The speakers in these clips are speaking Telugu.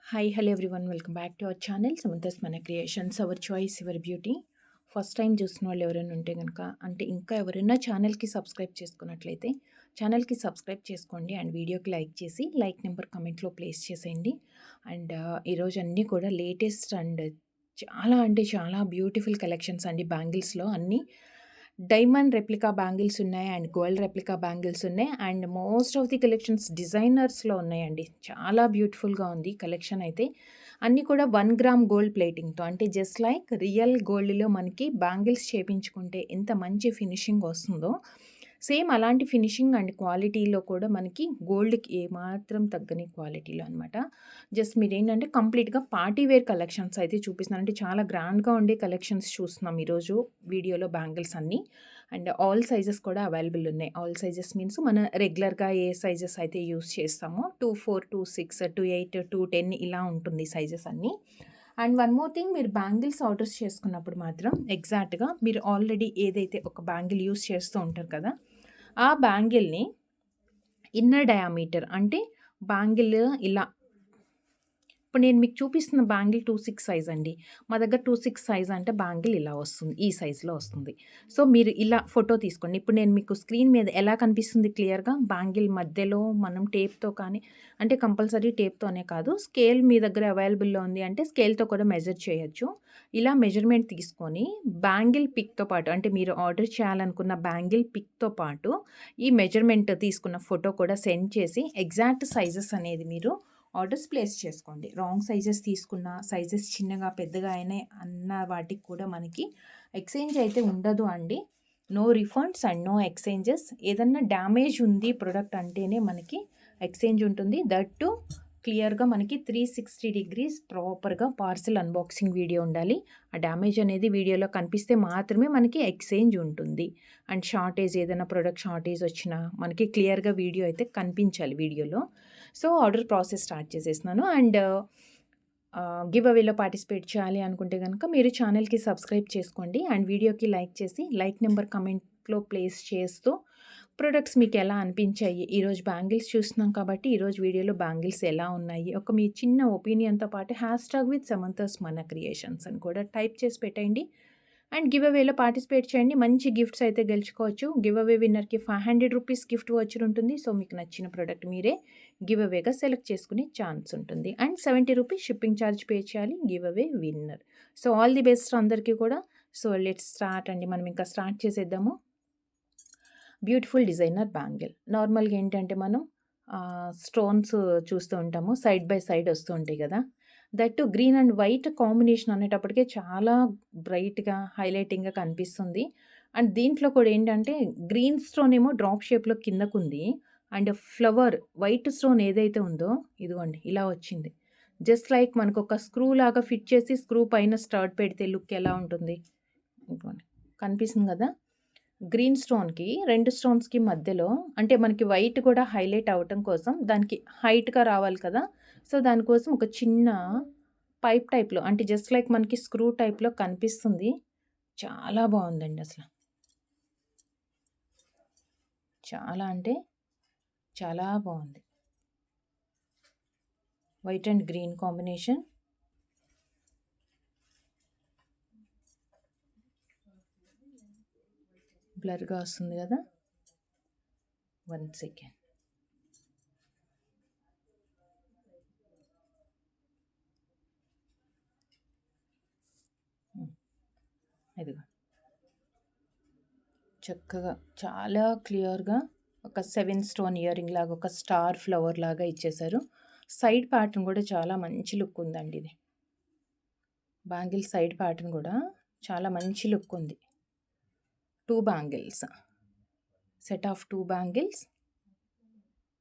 Hi hello everyone welcome back to our channel Samantha's మన creations our choice your beauty. First time చూసిన వాళ్ళు ఎవరైనా ఉంటే కనుక అంటే ఇంకా ఎవరైనా ఛానల్కి సబ్స్క్రైబ్ చేసుకున్నట్లయితే ఛానల్కి సబ్స్క్రైబ్ చేసుకోండి అండ్ వీడియోకి లైక్ చేసి లైక్ నెంబర్ కమెంట్లో ప్లేస్ చేసేయండి. అండ్ ఈరోజు అన్నీ కూడా లేటెస్ట్ అండ్ చాలా అంటే చాలా బ్యూటిఫుల్ కలెక్షన్స్ అండి. బ్యాంగిల్స్లో అన్నీ డైమండ్ రెప్లికా బ్యాంగిల్స్ ఉన్నాయి అండ్ గోల్డ్ రెప్లికా బ్యాంగిల్స్ ఉన్నాయి and most of the collections డిజైనర్స్లో ఉన్నాయండి. చాలా బ్యూటిఫుల్గా ఉంది కలెక్షన్ అయితే. అన్నీ కూడా 1 గ్రామ్ గోల్డ్ ప్లేటింగ్తో అంటే జస్ట్ లైక్ రియల్ గోల్డ్లో మనకి బ్యాంగిల్స్ చేపించుకుంటే ఎంత మంచి ఫినిషింగ్ వస్తుందో సేమ్ అలాంటి ఫినిషింగ్ అండ్ క్వాలిటీలో కూడా మనకి గోల్డ్కి ఏమాత్రం తగ్గని క్వాలిటీలో అనమాట. జస్ట్ మీరేంటంటే కంప్లీట్గా పార్టీ వేర్ కలెక్షన్స్ అయితే చూపిస్తున్నాను. అంటే చాలా గ్రాండ్గా ఉండే కలెక్షన్స్ చూస్తున్నాం ఈరోజు వీడియోలో బ్యాంగిల్స్ అన్నీ. అండ్ ఆల్ సైజెస్ కూడా అవైలబుల్ ఉన్నాయి. ఆల్ సైజెస్ మీన్స్ మన రెగ్యులర్గా ఏ సైజెస్ అయితే యూస్ చేస్తామో 24, 26, 28, 210 ఇలా ఉంటుంది సైజెస్ అన్నీ. అండ్ వన్ మోర్ థింగ్, మీరు బ్యాంగిల్స్ ఆర్డర్స్ చేసుకున్నప్పుడు మాత్రం ఎగ్జాక్ట్గా మీరు ఆల్రెడీ ఏదైతే ఒక బ్యాంగిల్ యూస్ చేస్తూ ఉంటారు కదా, ఆ బ్యాంగిల్ని ఇన్నర్ డయామీటర్ అంటే బ్యాంగిల్ ఇలా ఇప్పుడు నేను మీకు చూపిస్తున్న బ్యాంగిల్ 26 సైజ్ అండి. మా దగ్గర 26 సైజ్ అంటే బ్యాంగిల్ ఇలా వస్తుంది. ఈ సైజులో వస్తుంది. సో మీరు ఇలా ఫోటో తీసుకోండి. ఇప్పుడు నేను మీకు స్క్రీన్ మీద ఎలా కనిపిస్తుంది క్లియర్‌గా బ్యాంగిల్ మధ్యలో మనం టేప్‌తో కానీ అంటే కంపల్సరీ టేప్‌తోనే కాదు, స్కేల్ మీ దగ్గర అవైలబుల్‌లో ఉంది అంటే స్కేల్‌తో కూడా మెజర్ చేయొచ్చు. ఇలా మెజర్‌మెంట్ తీసుకొని బ్యాంగిల్ పిక్‌తో పాటు అంటే మీరు ఆర్డర్ చేయాలనుకున్న బ్యాంగిల్ పిక్‌తో పాటు ఈ మెజర్‌మెంట్ తీసుకున్న ఫోటో కూడా సెండ్ చేసి ఎగ్జాక్ట్ సైజెస్ అనేది మీరు ఆర్డర్స్ ప్లేస్ చేసుకోండి. రాంగ్ సైజెస్ తీసుకున్న, సైజెస్ చిన్నగా పెద్దగా అయినాయి అన్న వాటికి కూడా మనకి ఎక్స్చేంజ్ అయితే ఉండదు అండి. No refunds and no exchanges. ఏదన్నా డ్యామేజ్ ఉంది ప్రొడక్ట్ అంటేనే మనకి ఎక్స్చేంజ్ ఉంటుంది. దట్ టు క్లియర్గా మనకి 360 డిగ్రీస్ ప్రాపర్గా పార్సల్ అన్బాక్సింగ్ వీడియో ఉండాలి. ఆ డ్యామేజ్ అనేది వీడియోలో కనిపిస్తే మాత్రమే మనకి ఎక్స్చేంజ్ ఉంటుంది. అండ్ షార్టేజ్ ఏదైనా ప్రొడక్ట్ షార్టేజ్ వచ్చినా మనకి క్లియర్గా వీడియో అయితే కనిపించాలి వీడియోలో. సో ఆర్డర్ ప్రాసెస్ స్టార్ట్ చేసేస్తున్నాను. అండ్ గివ్ అవేలో పార్టిసిపేట్ చేయాలి అనుకుంటే కనుక మీరు ఛానల్కి సబ్స్క్రైబ్ చేసుకోండి అండ్ వీడియోకి లైక్ చేసి లైక్ నెంబర్ కమెంట్లో ప్లేస్ చేస్తూ ప్రొడక్ట్స్ మీకు ఎలా అనిపించాయి, ఈరోజు బ్యాంగిల్స్ చూస్తున్నాం కాబట్టి ఈరోజు వీడియోలో బ్యాంగిల్స్ ఎలా ఉన్నాయి, ఒక మీ చిన్న ఒపీనియన్తో పాటు హ్యాష్‌ట్యాగ్ విత్ సమంతస్ మన క్రియేషన్స్ అని కూడా టైప్ చేసి పెట్టండి. అండ్ గివ్ అవేలో పార్టిసిపేట్ చేయండి. మంచి గిఫ్ట్స్ అయితే గెలుచుకోవచ్చు. గివ్ అవే విన్నర్కి 500 రూపీస్ గిఫ్ట్ వౌచర్ ఉంటుంది. సో మీకు నచ్చిన ప్రోడక్ట్ మీరే గివ్ అవేగా సెలెక్ట్ చేసుకునే ఛాన్స్ ఉంటుంది. And 70 rupees shipping charge pay చేయాలి giveaway winner. So all the best అందరికీ కూడా. సో లెట్స్ స్టార్ట్ అండి. మనం ఇంకా స్టార్ట్ చేసేద్దాము. Beautiful designer bangle. నార్మల్గా ఏంటంటే మనం స్టోన్స్ చూస్తూ ఉంటాము, సైడ్ బై సైడ్ వస్తూ ఉంటాయి కదా. That green and white combination అనేటప్పటికే చాలా బ్రైట్గా హైలైటింగ్గా కనిపిస్తుంది. అండ్ దీంట్లో కూడా ఏంటంటే గ్రీన్ స్టోన్ ఏమో డ్రాప్ షేప్లో కిందకుంది అండ్ ఫ్లవర్ వైట్ స్టోన్ ఏదైతే ఉందో ఇదిగోండి ఇలా వచ్చింది. జస్ట్ లైక్ మనకు ఒక స్క్రూ లాగా ఫిట్ చేసి స్క్రూ పైన స్టర్ట్ పెడితే లుక్ ఎలా ఉంటుంది ఇదిగోండి కనిపిస్తుంది కదా. గ్రీన్ స్టోన్కి 2 స్టోన్స్కి మధ్యలో అంటే మనకి వైట్ కూడా హైలైట్ అవ్వటం కోసం దానికి హైట్గా రావాలి కదా. సో దానికోసం ఒక చిన్న పైప్ టైప్లో అంటే జస్ట్ లైక్ మనకి స్క్రూ టైప్లో కనిపిస్తుంది. చాలా బాగుందండి అసలు. చాలా అంటే చాలా బాగుంది. White and green combination. బ్లర్గా వస్తుంది కదా. 1 సెకండ్. ఇదిగో చక్కగా చాలా క్లియర్గా ఒక 7 స్టోన్ ఇయర్ రింగ్ లాగా ఒక స్టార్ ఫ్లవర్ లాగా ఇచ్చేశారు. సైడ్ ప్యాటర్న్ కూడా చాలా మంచి లుక్ ఉందండి. ఇది బ్యాంగిల్ సైడ్ ప్యాటర్న్ కూడా చాలా మంచి లుక్ ఉంది. 2 bangles, set of 2 bangles,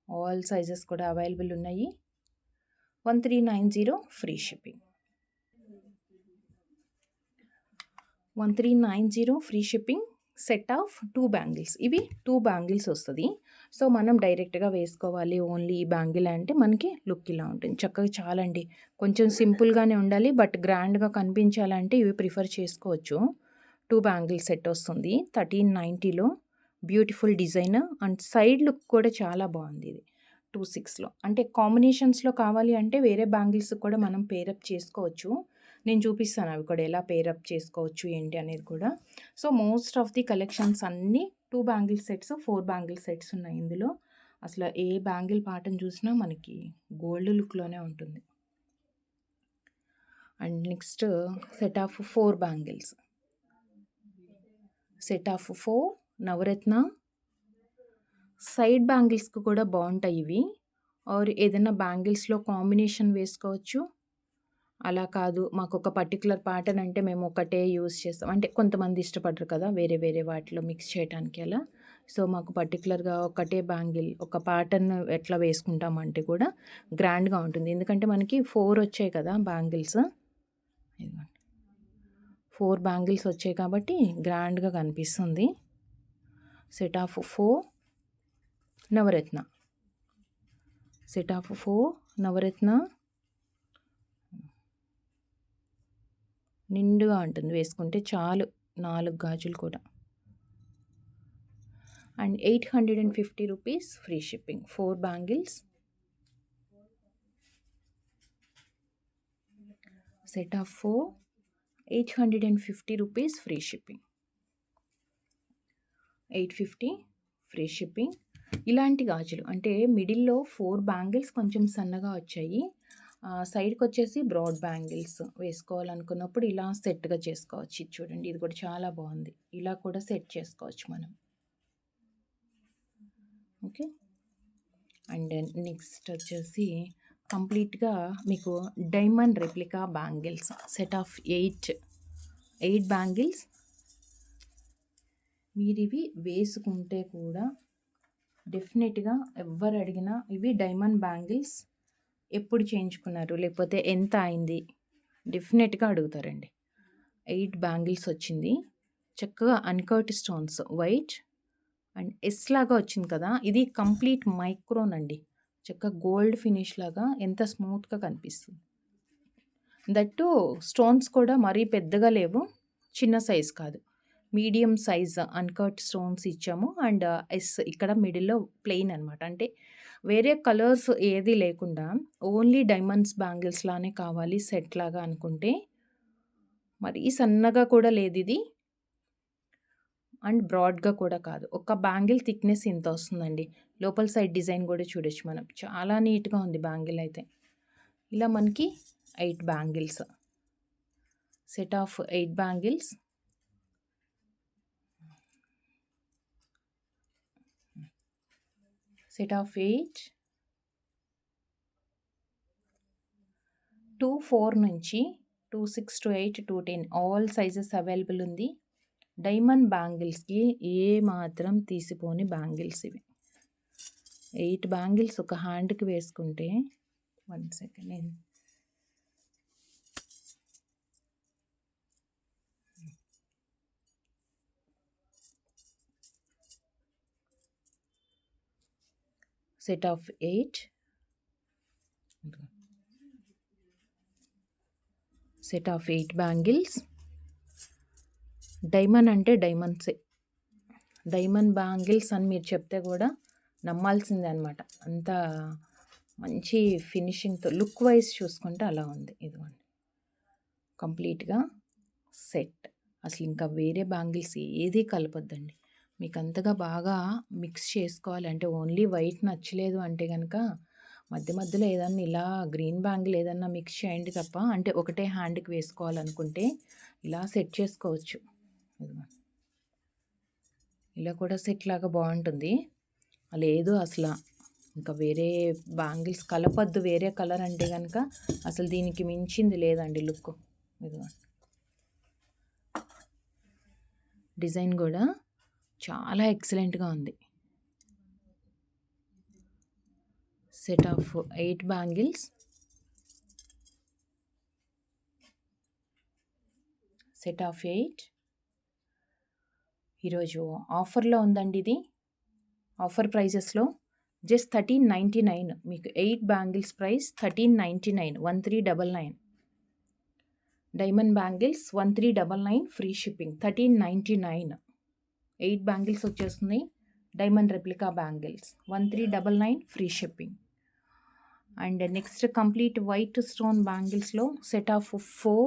all sizes కూడా అవైలబుల్ ఉన్నాయి. 1390 free shipping. 1390 free shipping. Set of 2 bangles. ఇవి 2 బ్యాంగిల్స్ వస్తుంది. సో మనం డైరెక్ట్గా వేసుకోవాలి ఓన్లీ ఈ బ్యాంగిల్ అంటే మనకి లుక్ ఇలా ఉంటుంది. చక్కగా చాలండి. కొంచెం సింపుల్గానే ఉండాలి బట్ గ్రాండ్గా కనిపించాలంటే ఇవి ప్రిఫర్ చేసుకోవచ్చు. 2 బ్యాంగిల్ సెట్ వస్తుంది 1390లో. Beautiful design and side look కూడా చాలా బాగుంది. ఇది 26లో. అంటే కాంబినేషన్స్‌లో కావాలి అంటే వేరే బ్యాంగిల్స్ కూడా మనం పేరప్ చేసుకోవచ్చు. నేను చూపిస్తాను అవి కూడా ఎలా పేరప్ చేసుకోవచ్చు ఏంటి అనేది కూడా. So, most of the collections అన్నీ 2 బ్యాంగిల్ సెట్స్, 4 బ్యాంగిల్ సెట్స్ ఉన్నాయి ఇందులో. అసలు ఏ బ్యాంగిల్ ప్యాటర్న్ చూసినా మనకి గోల్డ్ లుక్‌లోనే ఉంటుంది. And next set of 4 bangles. Set of 4 navaratna. Side బ్యాంగిల్స్‌కి కూడా బావుంటాయి ఇవి. ఆర్ ఏదైనా బ్యాంగిల్స్‌లో కాంబినేషన్ వేసుకోవచ్చు. అలా కాదు మాకొక పర్టిక్యులర్ ప్యాటర్న్ అంటే మేము ఒకటే యూజ్ చేస్తాం. అంటే కొంతమంది ఇష్టపడరు కదా! వేరే వేరే వాటిలో మిక్స్ చేయటానికి అలా. సో, మాకు పర్టిక్యులర్‌గా ఒకటే బ్యాంగిల్ ఒక ప్యాటర్న్ ఎట్లా వేసుకుంటామంటే కూడా గ్రాండ్‌గా ఉంటుంది. ఎందుకంటే మనకి 4 వచ్చాయి కదా బ్యాంగిల్స్. ఇదిగోండి. 4 బ్యాంగిల్స్ వచ్చాయి కాబట్టి గ్రాండ్‌గా కనిపిస్తుంది. Set of 4 Navaratna. Set of 4 Navaratna. నిండుగా ఉంటుంది వేసుకుంటే చాలు 4 గాజులు కూడా. And 850 rupees free shipping. 4 bangles. Set of 4 850 rupees free shipping. 850 free shipping. ఇలాంటి గాజులు అంటే మిడిల్‌లో 4 బ్యాంగిల్స్ కొంచెం సన్నగా వచ్చాయి. సైడ్‌కి వచ్చేసి బ్రాడ్ బ్యాంగిల్స్ వేసుకోవాలనుకున్నప్పుడు ఇలా సెట్‌గా చేసుకోవచ్చు. ఇది చూడండి ఇది కూడా చాలా బాగుంది. ఇలా కూడా సెట్ చేసుకోవచ్చు మనం. ఓకే. అండ్ నెక్స్ట్ వచ్చేసి కంప్లీట్‌గా మీకు diamond replica bangles set of 8 bangles. మీరివి వేసుకుంటే కూడా డెఫినెట్‌గా ఎవ్వరు అడిగినా ఇవి డైమండ్ బ్యాంగిల్స్ ఎప్పుడు చేయించుకున్నారు లేకపోతే ఎంత అయింది డెఫినెట్‌గా అడుగుతారండి. 8 బ్యాంగిల్స్ వచ్చింది. చక్కగా అన్కట్ స్టోన్స్ వైట్ అండ్ ఎస్ లాగా వచ్చింది కదా! ఇది కంప్లీట్ మైక్రోన్ అండి. చక్కగా గోల్డ్ ఫినిష్ లాగా ఎంత స్మూత్‌గా కనిపిస్తుంది. దట్టు స్టోన్స్ కూడా మరీ పెద్దగా లేవు. చిన్న సైజ్ కాదు. మీడియం సైజ్ అన్కట్ స్టోన్స్ ఇచ్చాము. అండ్ ఎస్ ఇక్కడ మిడిల్‌లో ప్లెయిన్ అనమాట. అంటే వేరే కలర్స్ ఏది లేకుండా ఓన్లీ డైమండ్స్ బ్యాంగిల్స్ లానే కావాలి సెట్ లాగా అనుకుంటే మరీ సన్నగా కూడా లేదు ఇది. అండ్ బ్రాడ్‌గా కూడా కాదు. ఒక బ్యాంగిల్ థిక్‌నెస్ ఇంత వస్తుందండి. లోపల సైడ్ డిజైన్ కూడా చూడొచ్చు మనం. చాలా నీట్‌గా ఉంది బ్యాంగిల్ అయితే. ఇలా మనకి 8 bangles. Set of 8 bangles. Set of 8 2-4 నుంచి 2-6 to 8 to 10 all sizes available ఉంది. డైమండ్ బ్యాంగిల్స్‌కి ఏ మాత్రం తీసిపోని బ్యాంగిల్స్ ఇవి. 8 బ్యాంగిల్స్ ఒక హ్యాండ్‌కి వేసుకుంటే 1 సెకండ్ నేను set of 8 set of 8 bangles. Diamond అంటే డైమండ్సే. డైమండ్ బ్యాంగిల్స్ అని మీరు చెప్తే కూడా నమ్మాల్సిందే అనమాట. అంత మంచి ఫినిషింగ్‌తో లుక్ వైజ్ చూసుకుంటే అలా ఉంది. ఇదిగోండి కంప్లీట్‌గా సెట్. అసలు ఇంకా వేరే బ్యాంగిల్స్ ఏది కలపొద్దండి. మీకు అంతగా బాగా మిక్స్ చేసుకోవాలి అంటే ఓన్లీ వైట్ నచ్చలేదు అంటే కనుక మధ్య మధ్యలో ఏదన్నా ఇలా గ్రీన్ బ్యాంగిల్ ఏదన్నా మిక్స్ చేయండి తప్ప అంటే ఒకటే హ్యాండ్‌కి వేసుకోవాలనుకుంటే ఇలా సెట్ చేసుకోవచ్చు. ఇలా కూడా సెట్ లాగా బాగుంటుంది. లేదు అసలు ఇంకా వేరే బ్యాంగిల్స్ కలపొద్దు వేరే కలర్ అంటే కనుక అసలు దీనికి మించింది లేదండి లుక్. ఇదిగో డిజైన్ కూడా చాలా ఎక్సలెంట్‌గా ఉంది. Set of 8 bangles. Set of 8 ఈరోజు ఆఫర్లో ఉందండి ఇది. ఆఫర్ ప్రైజెస్లో జస్ట్ 1399 మీకు 8 bangles price 1399 1399. Diamond bangles 1399 free shipping 1399. 8 bangles వచ్చేస్తుంది. Diamond replica bangles 1399 free shipping. And next complete white stone బ్యాంగిల్స్లో set of 4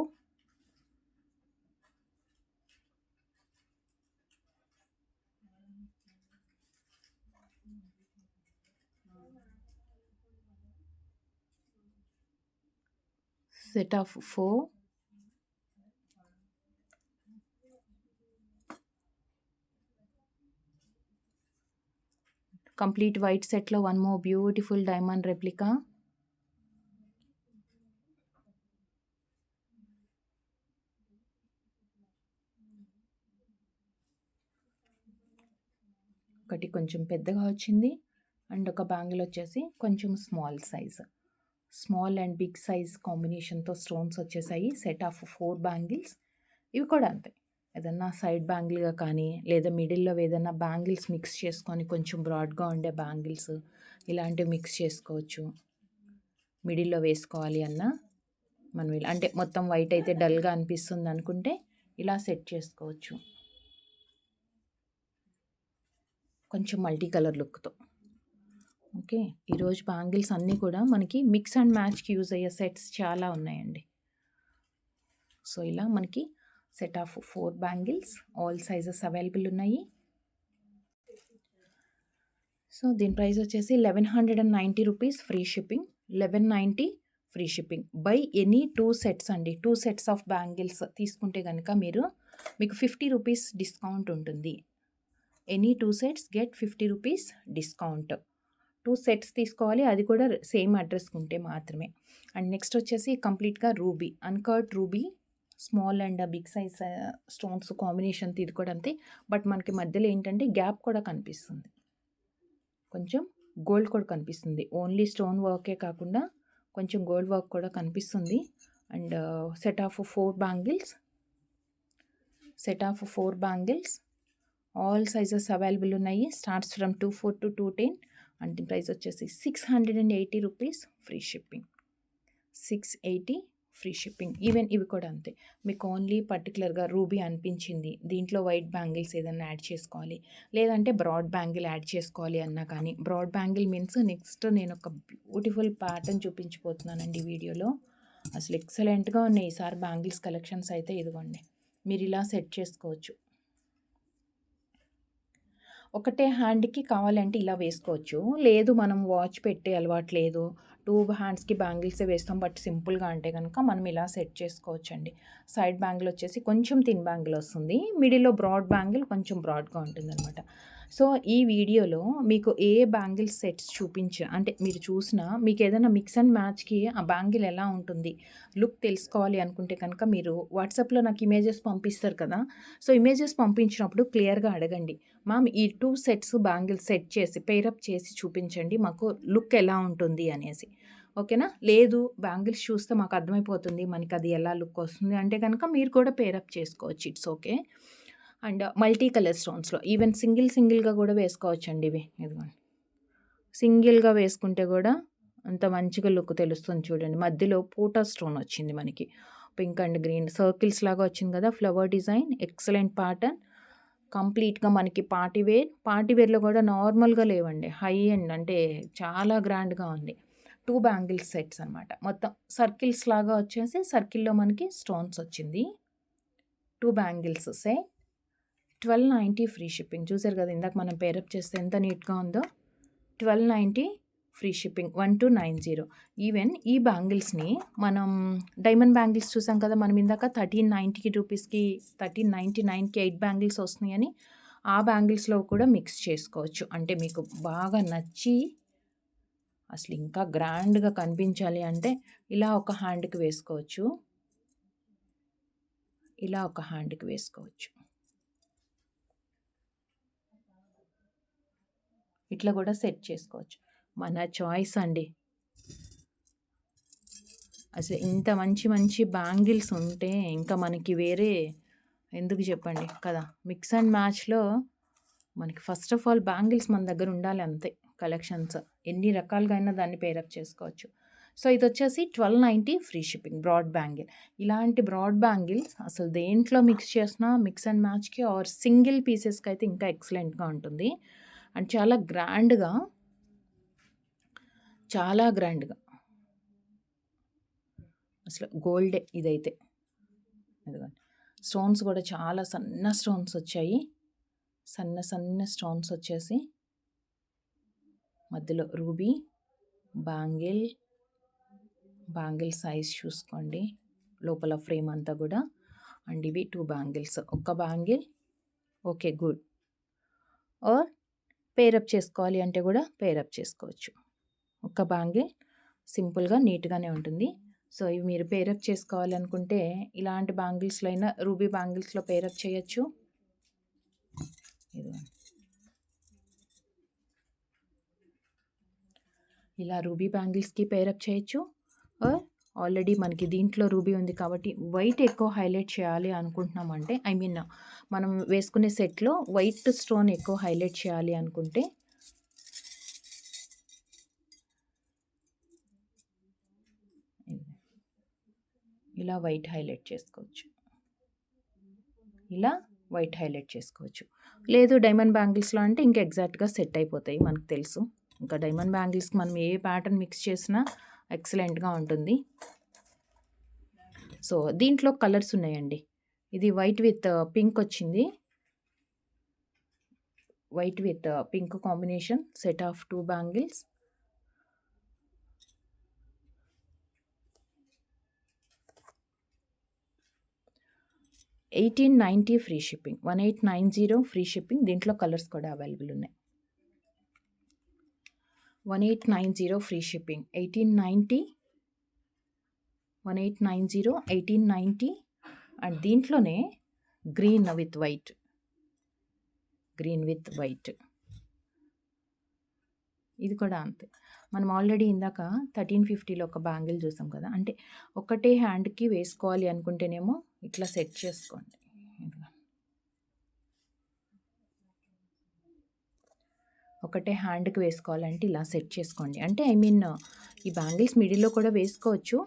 set of 4 complete white set lo one more beautiful diamond replica. ఒకటి కొంచెం పెద్దగా వచ్చింది అండ్ ఒక బ్యాంగిల్ వచ్చేసి కొంచెం స్మాల్ అండ్ బిగ్ సైజ్ కాంబినేషన్తో స్టోన్స్ వచ్చేసాయి. Set of 4 bangles. ఇవి కూడా అంతే, ఏదన్నా సైడ్ బ్యాంగిల్గా కానీ లేదా మిడిల్లో ఏదైనా బ్యాంగిల్స్ మిక్స్ చేసుకొని కొంచెం బ్రాడ్గా ఉండే బ్యాంగిల్స్ ఇలాంటివి మిక్స్ చేసుకోవచ్చు. మిడిల్లో వేసుకోవాలి అన్నా మనం ఇలా అంటే మొత్తం వైట్ అయితే డల్గా అనిపిస్తుంది అనుకుంటే ఇలా సెట్ చేసుకోవచ్చు కొంచెం మల్టీ కలర్ లుక్తో. ఓకే, ఈరోజు బ్యాంగిల్స్ అన్నీ కూడా మనకి మిక్స్ అండ్ మ్యాచ్కి యూజ్ అయ్యే సెట్స్ చాలా ఉన్నాయండి. సో ఇలా మనకి set of 4 bangles, all sizes available ఉన్నాయి. సో దీని ప్రైస్ వచ్చేసి 1190 rupees free shipping. 1190 free shipping by any 2 sets అండి. 2 సెట్స్ ఆఫ్ బ్యాంగిల్స్ తీసుకుంటే కనుక మీకు 50 రూపీస్ డిస్కౌంట్ ఉంటుంది. Any 2 sets get 50 rupees discount. 2 sets తీసుకోవాలి, అది కూడా సేమ్ అడ్రస్కి ఉంటే మాత్రమే. అండ్ నెక్స్ట్ వచ్చేసి కంప్లీట్గా ruby, uncut ruby, small and big size stones combination ఇది కూడా అంతే. బట్ మనకి మధ్యలో ఏంటంటే గ్యాప్ కూడా కనిపిస్తుంది, కొంచెం గోల్డ్ కూడా కనిపిస్తుంది. ఓన్లీ స్టోన్ వర్కే కాకుండా కొంచెం గోల్డ్ వర్క్ కూడా కనిపిస్తుంది. And set of 4 bangles, all sizes available ఉన్నాయి. స్టార్ట్స్ ఫ్రమ్ 24 to 210 అండ్ దీని ప్రైస్ వచ్చేసి 680 rupees free shipping. 680 free shipping. Even ఇవి కూడా అంతే, మీకు ఓన్లీ పర్టికులర్గా రూబీ అనిపించింది, దీంట్లో వైట్ బ్యాంగిల్స్ ఏదైనా యాడ్ చేసుకోవాలి లేదంటే బ్రాడ్ బ్యాంగిల్ యాడ్ చేసుకోవాలి అన్నా కానీ, బ్రాడ్ బ్యాంగిల్ మీన్స్ నెక్స్ట్ నేను ఒక బ్యూటిఫుల్ ప్యాటర్న్ చూపించిపోతున్నానండి వీడియోలో. అసలు ఎక్సలెంట్గా ఉన్నాయి ఈసారి బ్యాంగిల్స్ కలెక్షన్స్ అయితే. ఇదిగోండి, మీరు ఇలా సెట్ చేసుకోవచ్చు. ఒకటే హ్యాండ్కి కావాలంటే ఇలా వేసుకోవచ్చు, లేదు మనం వాచ్ పెట్టే అలవాటు లేదు, 2 హ్యాండ్స్కి బ్యాంగిల్సే వేస్తాం బట్ సింపుల్గా అంటే కనుక మనం ఇలా సెట్ చేసుకోవచ్చు అండి. సైడ్ బ్యాంగిల్ వచ్చేసి కొంచెం థిన్ బ్యాంగిల్ వస్తుంది, మిడిల్లో బ్రాడ్ బ్యాంగిల్ కొంచెం బ్రాడ్గా ఉంటుంది అనమాట. సో ఈ వీడియోలో మీకు ఏ బ్యాంగిల్ సెట్స్ అంటే మీరు చూసినా మీకు ఏదైనా మిక్స్ అండ్ మ్యాచ్కి ఆ బ్యాంగిల్ ఎలా ఉంటుంది లుక్ తెలుసుకోవాలి అనుకుంటే కనుక మీరు వాట్సాప్లో నాకు ఇమేజెస్ పంపిస్తారు కదా. సో ఇమేజెస్ పంపించినప్పుడు క్లియర్గా అడగండి, మ్యామ్ ఈ 2 సెట్స్ బ్యాంగిల్ సెట్ చేసి పేరప్ చేసి చూపించండి, మాకు లుక్ ఎలా ఉంటుంది అనేసి. ఓకేనా? లేదు బ్యాంగిల్స్ చూస్తే మాకు అర్థమైపోతుంది మనకి అది ఎలా లుక్ వస్తుంది అంటే కనుక మీరు కూడా పేరప్ చేసుకోవచ్చు, it's okay. And multi colour స్టోన్స్లో ఈవెన్ సింగిల్గా కూడా వేసుకోవచ్చండి. ఇదిగోండి, సింగిల్గా వేసుకుంటే కూడా అంత మంచిగా లుక్ తెలుస్తుంది. చూడండి, మధ్యలో పూటా స్టోన్ వచ్చింది మనకి, పింక్ అండ్ గ్రీన్ సర్కిల్స్ లాగా వచ్చింది కదా, ఫ్లవర్ డిజైన్, ఎక్సలెంట్ ప్యాటర్న్. కంప్లీట్గా మనకి పార్టీవేర్లో కూడా నార్మల్గా లేవండి, హై అండ్ అంటే చాలా గ్రాండ్గా ఉంది. 2 బ్యాంగిల్ సెట్స్ అనమాట, మొత్తం సర్కిల్స్ లాగా వచ్చేసి సర్కిల్లో మనకి స్టోన్స్ వచ్చింది. 2 బ్యాంగిల్స్ సెట్, 1290 ఫ్రీ షిప్పింగ్. చూసారు కదా ఇందాక మనం పేరప్ చేస్తే ఎంత నీట్గా ఉందో. 1290 ఫ్రీ షిప్పింగ్, 1290. ఈవెన్ ఈ బ్యాంగిల్స్ని మనం డైమండ్ బ్యాంగిల్స్ చూసాం కదా మనం ఇందాక 1390 రూపీస్కి 1399కి 8 బ్యాంగిల్స్ వస్తున్నాయని, ఆ బ్యాంగిల్స్లో కూడా మిక్స్ చేసుకోవచ్చు. అంటే మీకు బాగా నచ్చి అసలు ఇంకా గ్రాండ్గా కనిపించాలి అంటే ఇలా ఒక హ్యాండ్కి వేసుకోవచ్చు, ఇలా ఒక హ్యాండ్కి వేసుకోవచ్చు, ఇట్లా కూడా సెట్ చేసుకోవచ్చు, మన చాయిస్ అండి. అసలు ఇంత మంచి బ్యాంగిల్స్ ఉంటే ఇంకా మనకి వేరే ఎందుకు చెప్పండి కదా. మిక్స్ అండ్ మ్యాచ్లో మనకి ఫస్ట్ ఆఫ్ ఆల్ బ్యాంగిల్స్ మన దగ్గర ఉండాలి అంతే. కలెక్షన్స్ ఎన్ని రకాలుగా అయినా దాన్ని పేరప్ చేసుకోవచ్చు. సో ఇది వచ్చేసి 1290 ఫ్రీ షిప్పింగ్ బ్రాడ్ బ్యాంగిల్. ఇలాంటి బ్రాడ్ బ్యాంగిల్స్ అసలు దేంట్లో మిక్స్ చేసినా మిక్స్ అండ్ మ్యాచ్కి ఆర్ సింగిల్ పీసెస్కి అయితే ఇంకా ఎక్సలెంట్గా ఉంటుంది. అండ్ చాలా గ్రాండ్గా అసలు గోల్డే ఇదైతే. ఇదిగోండి. స్టోన్స్ కూడా చాలా సన్న స్టోన్స్ వచ్చాయి. సన్న సన్న స్టోన్స్ వచ్చేసి మధ్యలో రూబీ బ్యాంగిల్ సైజ్ చూసుకోండి. లోపల ఫ్రేమ్ అంతా కూడా. అండ్ ఇవి 2 బ్యాంగిల్స్. ఒక్క bangle okay good. Or pair up చేసుకోవాలి అంటే కూడా పేరప్ చేసుకోవచ్చు. ఒక్క బ్యాంగిల్ సింపుల్గా నీట్గానే ఉంటుంది. సో ఇవి మీరు పేరప్ చేసుకోవాలి అనుకుంటే ఇలాంటి బ్యాంగిల్స్లో అయినా రూబీ బ్యాంగిల్స్లో పేరప్ చేయొచ్చు. ఇలా రూబీ బ్యాంగిల్స్కి పేరప్ చేయొచ్చు. ఆల్రెడీ మనకి దీంట్లో రూబీ ఉంది కాబట్టి వైట్ ఎక్కువ హైలైట్ చేయాలి అనుకుంటున్నామంటే మనం వేసుకునే సెట్లో వైట్ స్టోన్ ఎక్కువ హైలైట్ చేయాలి అనుకుంటే ఇలా వైట్ హైలైట్ చేసుకోవచ్చు. లేదు డైమండ్ బ్యాంగిల్స్లో అంటే ఇంకా ఎగ్జాక్ట్గా సెట్ అయిపోతాయి, మనకు తెలుసు. ఇంకా డైమండ్ బ్యాంగిల్స్కి మనం ఏ ప్యాటర్న్ మిక్స్ చేసినా ఎక్సలెంట్గా ఉంటుంది. సో దీంట్లో కలర్స్ ఉన్నాయండి. ఇది వైట్ విత్ పింక్ వచ్చింది. White with pink combination set of 2 bangles. $1890 free shipping. 1890 free shipping. దీంట్లో కలర్స్ కూడా అవైలబుల్ ఉన్నాయి. 1890 ఫ్రీ షిప్పింగ్. 1890 అండ్ దీంట్లోనే గ్రీన్ విత్ వైట్. ఇది కూడా అంతే. మనం ఆల్రెడీ ఇందాక 1350లో ఒక బ్యాంగిల్ చూసాం కదా. అంటే ఒకటే హ్యాండ్కి వేసుకోవాలి అనుకుంటేనేమో ఇట్లా సెట్ చేసుకోండి. ఒకటే హ్యాండ్కి వేసుకోవాలంటే ఇలా సెట్ చేసుకోండి. అంటే ఈ బ్యాంగిల్స్ మిడిల్లో కూడా వేసుకోవచ్చు.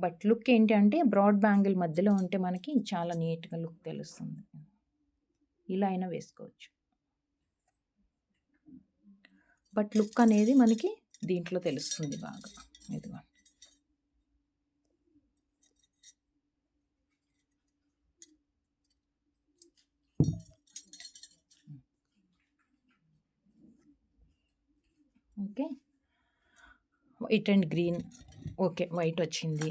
బట్ లుక్ ఏంటంటే బ్రాడ్ బ్యాంగిల్ మధ్యలో ఉంటే మనకి చాలా నీట్గా లుక్ తెలుస్తుంది. ఇలా అయినా వేసుకోవచ్చు. బట్ లుక్ అనేది మనకి దీంట్లో తెలుస్తుంది బాగా. ఇదిగో okay. White and green. Okay white వచ్చింది.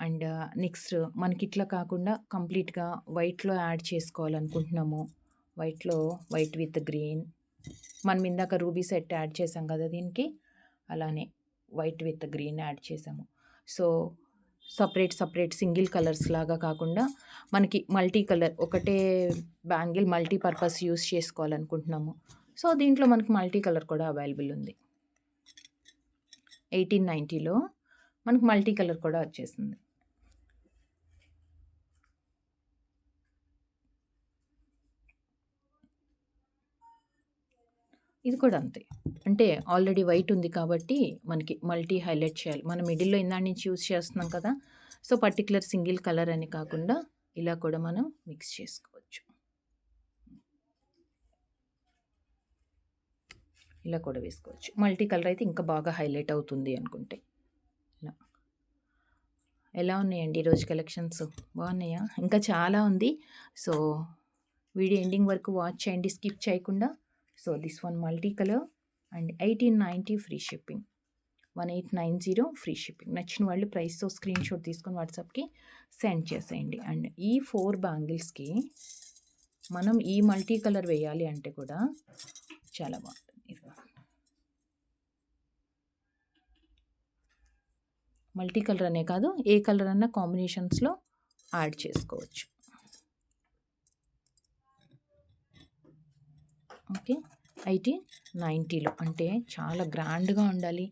అండ్ నెక్స్ట్ మనకి ఇట్లా కాకుండా కంప్లీట్గా వైట్లో యాడ్ చేసుకోవాలనుకుంటున్నాము. White with green. మనం ఇందాక రూబీ సెట్ యాడ్ చేసాం కదా దీనికి, అలానే వైట్ విత్ గ్రీన్ యాడ్ చేసాము. సో సపరేట్ సింగిల్ కలర్స్ లాగా కాకుండా మనకి మల్టీ కలర్ ఒకటే బ్యాంగిల్ మల్టీపర్పస్ యూస్ చేసుకోవాలనుకుంటున్నాము. సో దీంట్లో మనకి మల్టీ కలర్ కూడా అవైలబుల్ ఉంది. 1890లో మనకు మల్టీ కలర్ కూడా వచ్చేసింది. ఇది కూడా అంతే. అంటే ఆల్రెడీ వైట్ ఉంది కాబట్టి మనకి మల్టీ హైలైట్ చేయాలి. మనం మిడిల్లో ఇందాక నుంచి యూస్ చేస్తున్నాం కదా. సో పర్టికులర్ సింగిల్ కలర్ అని కాకుండా ఇలా కూడా మనం మిక్స్ చేసుకోవచ్చు. ఇలా కూడా వేసుకోవచ్చు. మల్టీ కలర్ అయితే ఇంకా బాగా హైలైట్ అవుతుంది అనుకుంటే. ఎలా ఉన్నాయండి ఈరోజు కలెక్షన్స్? బాగున్నాయా? ఇంకా చాలా ఉంది. సో వీడియో ఎండింగ్ వరకు వాచ్ చేయండి, స్కిప్ చేయకుండా. So this one multi colour and 1890 free shipping. 1890 free shipping. నచ్చిన వాళ్ళు ప్రైస్తో స్క్రీన్ షాట్ తీసుకొని వాట్సాప్కి సెండ్ చేసేయండి. అండ్ ఈ 4 బ్యాంగిల్స్కి మనం ఈ మల్టీ కలర్ వేయాలి అంటే కూడా చాలా బాగుంటుంది. మల్టీ కలర్ అనే కాదు, ఏ కలర్ అన్నా కాంబినేషన్స్లో యాడ్ చేసుకోవచ్చు. ఓకే. 1890లో అంటే చాలా గ్రాండ్గా ఉండాలి.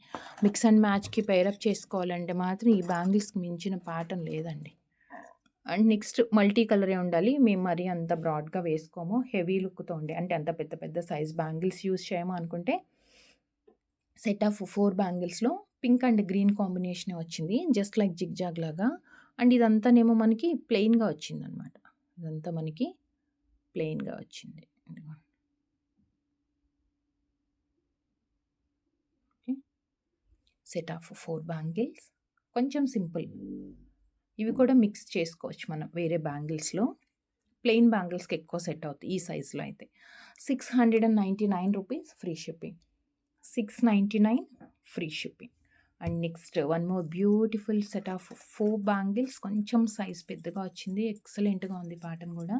మిక్స్ అండ్ మ్యాచ్కి పేరప్ చేసుకోవాలంటే మాత్రం ఈ బ్యాంగిల్స్కి మించిన ప్యాటర్న్ లేదండి. అండ్ నెక్స్ట్ మల్టీ కలరే ఉండాలి. మేము మరీ అంత బ్రాడ్గా వేసుకోము, హెవీ లుక్తో ఉండే అంటే అంత పెద్ద పెద్ద సైజ్ బ్యాంగిల్స్ యూస్ చేయము అనుకుంటే సెట్ ఆఫ్ 4 బ్యాంగిల్స్లో పింక్ అండ్ గ్రీన్ కాంబినేషన్ వచ్చింది, జస్ట్ లైక్ జిగ్జాగ్ లాగా. అండ్ ఇదంతానేమో మనకి ప్లెయిన్గా వచ్చిందనమాట. ఇదంతా మనకి ప్లెయిన్గా వచ్చింది. ఓకే. సెట్ ఆఫ్ 4 బ్యాంగిల్స్ కొంచెం సింపుల్. ఇవి కూడా మిక్స్ చేసుకోవచ్చు మనం వేరే బ్యాంగిల్స్‌లో. ప్లెయిన్ బ్యాంగిల్స్‌కి ఎక్కువ సెట్ అవుతాయి ఈ సైజ్‌లో అయితే. ₹699 free shipping. 699 free shipping. And next one more beautiful set of 4 bangles. కొంచెం సైజ్ పెద్దగా వచ్చింది. ఎక్సలెంట్‌గా ఉంది ప్యాటర్న్ గూడా.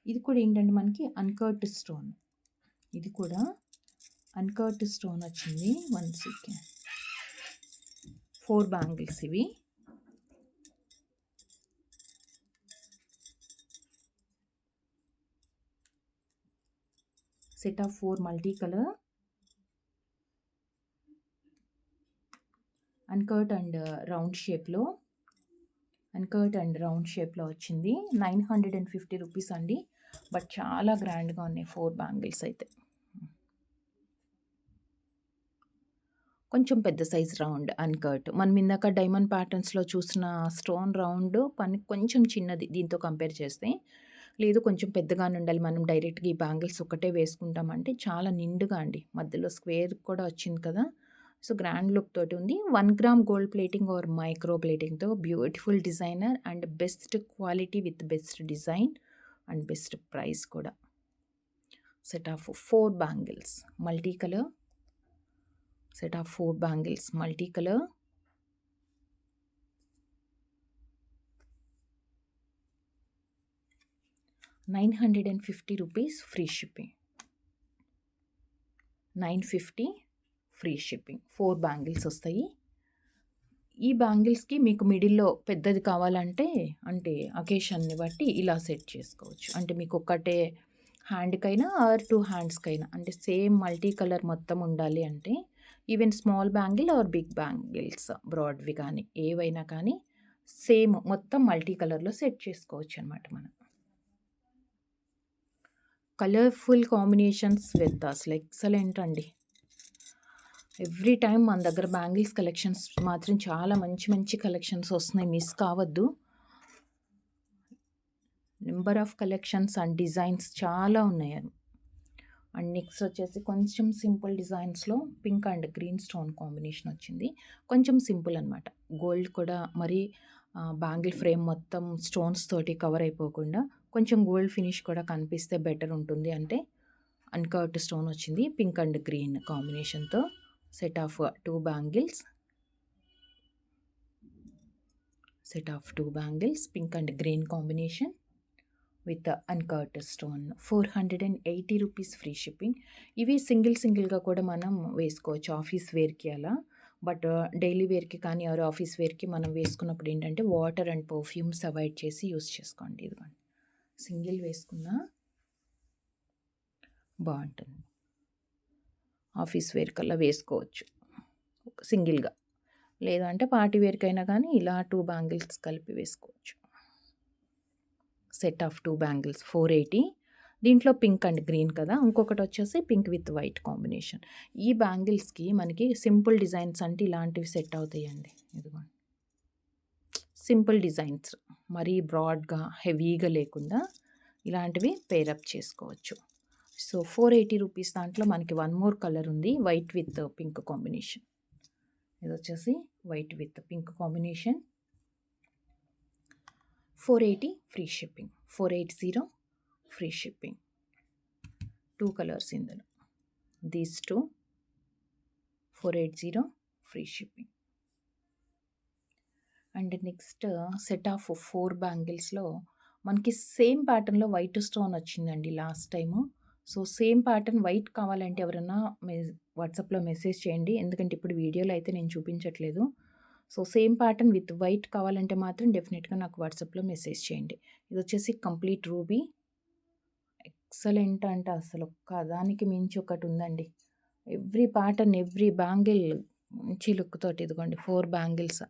ఇది కూడా ఏంటంటే మనకి అన్‌కట్ స్టోన్. ఇది కూడా అన్‌కట్ స్టోన్ వచ్చింది. 1 సెకండ్. 4 బ్యాంగిల్స్ ఇవి. Set of 4 multi colour uncut and round షేప్‌లో వచ్చింది. 950 రూపీస్ అండి. బట్ చాలా గ్రాండ్‌గా ఉన్నాయి 4 బ్యాంగిల్స్ అయితే. కొంచెం పెద్ద సైజ్ రౌండ్ అన్‌కట్. మనం ఇందాక డైమండ్ ప్యాటర్న్స్‌లో చూసిన స్టోన్ రౌండ్ కొంచెం చిన్నది దీంతో కంపేర్ చేస్తే. లేదు కొంచెం పెద్దగానే ఉండాలి, మనం డైరెక్ట్‌గా ఈ బ్యాంగిల్స్ ఒక్కటే వేసుకుంటామంటే చాలా నిండుగా అండి. మధ్యలో స్క్వేర్ కూడా వచ్చింది కదా! సో, గ్రాండ్ లుక్ తోటి ఉంది. 1 gram gold plating or micro ప్లేటింగ్‌తో beautiful designer and best quality with best design and best price కూడా. Set of 4 bangles multi colour. Set of 4 bangles multicolor. ₹950 free shipping. 950 free shipping. 4 bangles వస్తాయి. ఈ బ్యాంగిల్స్‌కి మీకు మిడిల్‌లో పెద్దది కావాలంటే అంటే అకేషన్‌ని బట్టి ఇలా సెట్ చేసుకోవచ్చు. అంటే మీకు ఒక్కటే హ్యాండ్‌కైనా ఆర్ 2 హ్యాండ్స్‌కైనా అంటే సేమ్ మల్టీ కలర్ మొత్తం ఉండాలి అంటే even small bangle or big bangles బ్రాడ్‌వి కానీ ఏవైనా కానీ సేమ్ మొత్తం మల్టీ కలర్‌లో సెట్ చేసుకోవచ్చు అనమాట మనం. కలర్‌ఫుల్ కాంబినేషన్స్ విత్ అసలు ఎక్సలెంట్ అండి. ఎవ్రీ టైమ్ మన దగ్గర బ్యాంగిల్స్ కలెక్షన్స్ మాత్రం చాలా మంచి మంచి కలెక్షన్స్ వస్తున్నాయి. మిస్ కావద్దు. Number of collections and designs చాలా ఉన్నాయి. అండ్ నెక్స్ట్ వచ్చేసి కొంచెం సింపుల్ డిజైన్స్లో pink and green stone combination వచ్చింది. కొంచెం సింపుల్ అనమాట. గోల్డ్ కూడా మరీ బ్యాంగిల్ ఫ్రేమ్ మొత్తం స్టోన్స్ తోటి కవర్ అయిపోకుండా కొంచెం గోల్డ్ ఫినిష్ కూడా కనిపిస్తే బెటర్ ఉంటుంది అంటే అన్కట్ స్టోన్ వచ్చింది పింక్ అండ్ గ్రీన్ కాంబినేషన్తో. Set of 2 bangles. Pink and green combination with uncut stone. 480 rupees free shipping. ఇవి సింగిల్గా కూడా మనం వేసుకోవచ్చు ఆఫీస్ వేర్కి అలా. బట్ డైలీ వేర్కి కానీ ఆర్ ఆఫీస్ వేర్కి మనం వేసుకున్నప్పుడు ఏంటంటే వాటర్ అండ్ పర్ఫ్యూమ్స్ అవాయిడ్ చేసి యూస్ చేసుకోండి. ఇదిగోండి సింగిల్ వేసుకున్నా బాగుంటుంది. ఆఫీస్ వేర్ కల్లా వేసుకోవచ్చు సింగిల్గా, లేదంటే పార్టీ వేర్కైనా కానీ ఇలా 2 బ్యాంగిల్స్ కలిపి వేసుకోవచ్చు. Set of 2 bangles 480. దీంట్లో పింక్ అండ్ గ్రీన్ కదా, ఇంకొకటి వచ్చేసి పింక్ విత్ వైట్ కాంబినేషన్. ఈ బ్యాంగిల్స్కి మనకి సింపుల్ డిజైన్స్ అంటే ఇలాంటివి సెట్ అవుతాయండి. ఇదిగోండి సింపుల్ డిజైన్స్, మరీ బ్రాడ్గా హెవీగా లేకుండా ఇలాంటివి పేరప్ చేసుకోవచ్చు. సో 480 రూపీస్ దాంట్లో మనకి వన్ మోర్ కలర్ ఉంది, వైట్ విత్ పింక్ కాంబినేషన్. ఇది వచ్చేసి white with pink combination. 480 free shipping. 480 free shipping. 2 colours ఇందులో, these 2. 480 free shipping. And next set of 4 బ్యాంగిల్స్లో మనకి సేమ్ ప్యాటర్న్లో వైట్ స్టోన్ వచ్చిందండి last time. So same pattern white కావాలంటే ఎవరైనా వాట్సాప్లో మెసేజ్ చేయండి, ఎందుకంటే ఇప్పుడు వీడియోలో అయితే నేను చూపించట్లేదు. So same pattern with white కావాలంటే మాత్రం డెఫినెట్గా నాకు వాట్సాప్లో మెసేజ్ చేయండి. ఇది వచ్చేసి కంప్లీట్ రూబీ. ఎక్సలెంట్ అంటే అసలు ఒక్కదానికి మించి ఒకటి ఉందండి. ఎవ్రీ ప్యాటర్న్ ఎవ్రీ బ్యాంగిల్ మంచి లుక్ తోటి. ఇదిగోండి 4 బ్యాంగిల్స్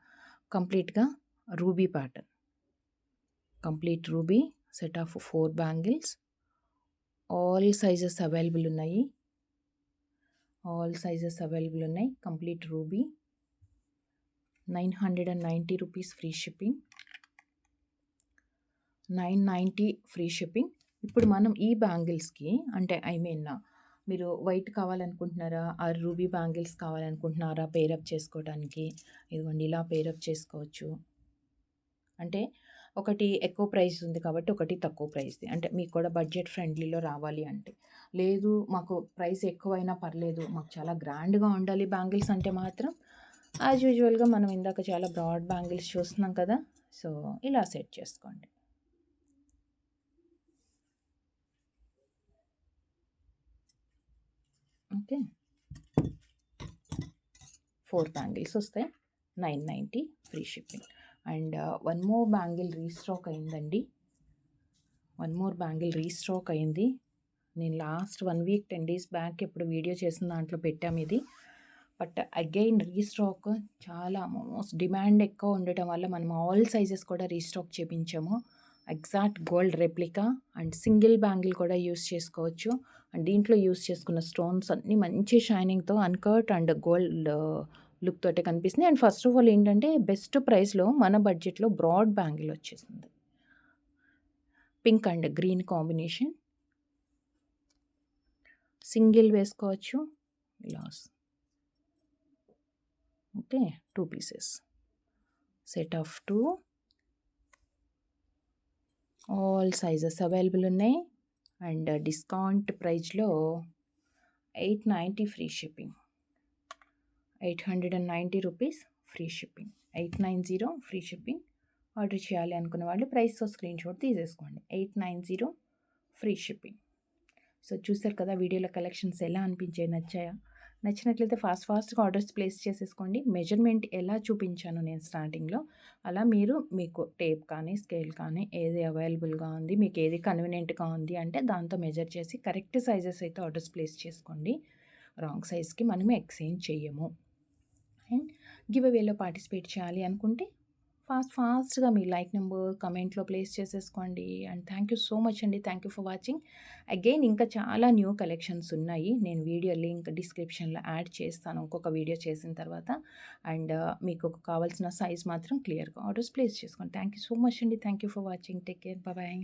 కంప్లీట్గా ruby pattern. Complete ruby set of 4 bangles. All sizes available ఉన్నాయి. Complete ruby. 990 rupees free shipping. 990 free shipping. ఇప్పుడు మనం ఈ బ్యాంగిల్స్కి అంటే మీరు వైట్ కావాలనుకుంటున్నారా ఆ రూబీ బ్యాంగిల్స్ కావాలనుకుంటున్నారా పేరప్ చేసుకోవడానికి, ఇదిగోండి ఇలా పేరప్ చేసుకోవచ్చు. అంటే ఒకటి ఎక్కువ ప్రైస్ ఉంది కాబట్టి, ఒకటి తక్కువ ప్రైస్‌ది. అంటే మీకు కూడా బడ్జెట్ ఫ్రెండ్లీలో రావాలి అంటే. లేదు మాకు ప్రైస్ ఎక్కువైనా పర్లేదు, మాకు చాలా గ్రాండ్‌గా ఉండాలి బ్యాంగిల్స్ అంటే మాత్రం యాజ్ యూజువల్‌గా మనం ఇందాక చాలా బ్రాడ్ బ్యాంగిల్స్ చూస్తున్నాం కదా! సో, ఇలా సెట్ చేసుకోండి. ఓకే. 4 బ్యాంగిల్స్ వస్తాయి. 990 free shipping. And one more bangle restock అయిందండి. వన్ మోర్ బ్యాంగిల్ రీస్టాక్ అయింది. నేను లాస్ట్ 1 వీక్ 10 డేస్ బ్యాక్ ఎప్పుడు వీడియో చేసిన దాంట్లో పెట్టాము ఇది. బట్ అగైన్ రీస్టాక్ చాలా మోస్ట్ డిమాండ్ ఎక్కువ ఉండటం వల్ల మనం ఆల్ సైజెస్ కూడా రీస్టాక్ చేపించాము. Exact gold replica and single bangle కూడా యూస్ చేసుకోవచ్చు. అండ్ దీంట్లో యూస్ చేసుకున్న స్టోన్స్ అన్నీ మంచి షైనింగ్‌తో అన్‌కట్ అండ్ గోల్డ్ లుక్ తోటే కనిపిస్తుంది. అండ్ ఫస్ట్ ఆఫ్ ఆల్ ఏంటంటే బెస్ట్ ప్రైస్‌లో మన బడ్జెట్‌లో బ్రాడ్ బ్యాంగిల్ వచ్చేసింది. Pink and green combination. Single వేసుకోవచ్చు. ఇలా okay. 2 pieces. Set of 2. All sizes available ఉన్నాయి. అండ్ డిస్కౌంట్ ప్రైస్‌లో 890 free shipping. 890 rupees free shipping. 890 free shipping. Order చేయాలి అనుకున్న వాళ్ళు ప్రైస్‌తో స్క్రీన్‌షాట్ తీసేసుకోండి. 890 ఫ్రీ షిప్పింగ్. సో, చూసారు కదా వీడియోలో కలెక్షన్స్ ఎలా అనిపించాయి? నచ్చాయా? నచ్చినట్లయితే ఫాస్ట్‌గా ఆర్డర్స్ ప్లేస్ చేసేసుకోండి. మెజర్‌మెంట్ ఎలా చూపించాను నేను స్టార్టింగ్‌లో, అలా మీరు మీకు టేప్ కానీ, స్కేల్ కానీ ఏది అవైలబుల్‌గా ఉంది, మీకు ఏది కన్వీనియంట్‌గా ఉంది అంటే దాంతో మెజర్ చేసి కరెక్ట్ సైజెస్ అయితే ఆర్డర్స్ ప్లేస్ చేసుకోండి. రాంగ్ సైజ్‌కి మనము ఎక్స్చేంజ్ చెయ్యము. అండ్ గివ్ అవేలో పార్టిసిపేట్ చేయాలి అనుకుంటే ఫాస్ట్‌గా మీ లైక్ నెంబర్ కమెంట్‌లో ప్లేస్ చేసేసుకోండి. And thank you so much అండి. Thank you for watching. Again ఇంకా చాలా న్యూ కలెక్షన్స్ ఉన్నాయి. నేను వీడియో లింక్ డిస్క్రిప్షన్‌లో యాడ్ చేస్తాను ఇంకొక వీడియో చేసిన తర్వాత. అండ్ మీకు కావాల్సిన సైజ్ మాత్రం క్లియర్‌గా ఆర్డర్స్ ప్లేస్ చేసుకోండి. థ్యాంక్ యూ సో మచ్ అండి. Thank you for watching. Take care. Bye.